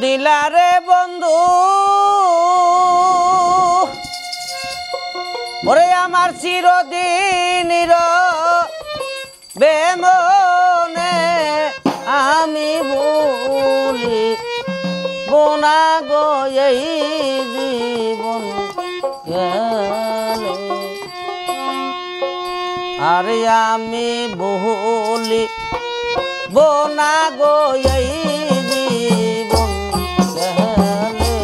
দিলারে বন্ধু ওরে আমার চিরদিনের বেমনে আমি ভুলি বোনা গো এই জীবন গেলে আরে আমি ভুলি বোনা গো এই জীবন গেলে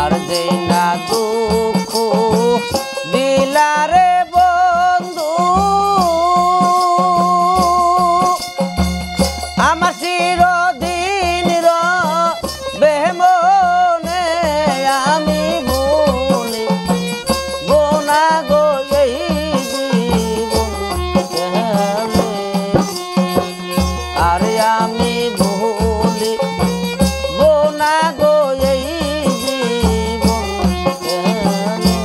আর যেই না দুঃখ দিলারে বন্ধু আমার চিরদিনের বেমনে আমি ভুলি বোনা গো এই জীবন গেলে আরে আমি ভুলি বোনা গো এই জীবন গেলে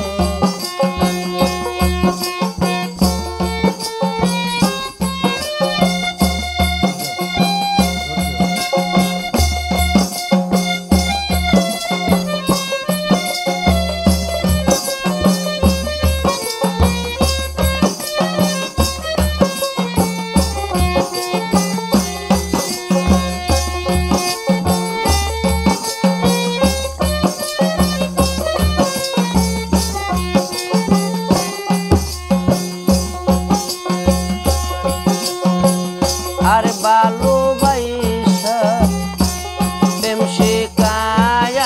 আর ভালোবাসা প্রেম শিখায়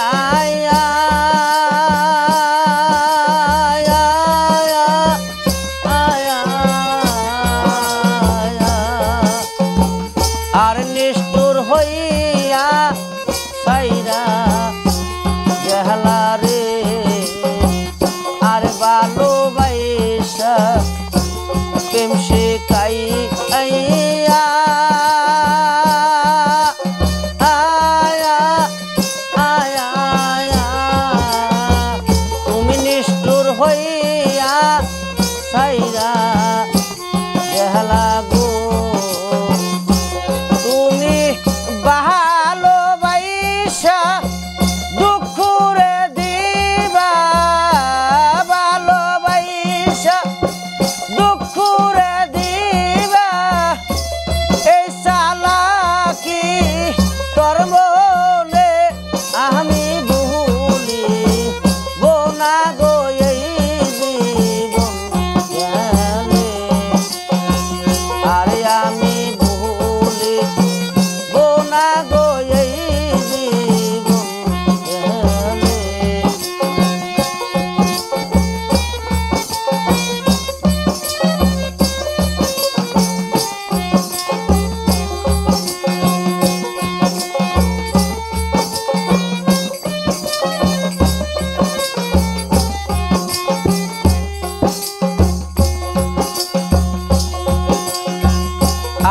আর নিষ্ঠুর হইয়া সাইরা গেলা রে আর ভালোবাসা প্রেম শিখাই তুমি নিষ্ঠুর হইয়া সাইরা গেলা গো তুমি ভালোবাসা দুঃখ রে দিবা ভালোবাসা দুঃখ রে দিবা এই চালাকি তোর মনে আমি ভুলি বোনা গো এই জীবন গেলে আরে আমি ভুলি বোনা গো এই জীবন গেলে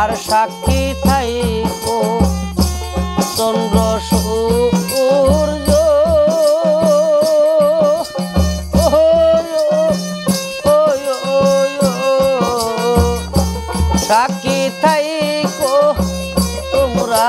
আর সাক্ষী থাইকো চন্দ্র সূর্য সাক্ষী থাইকো তোমরা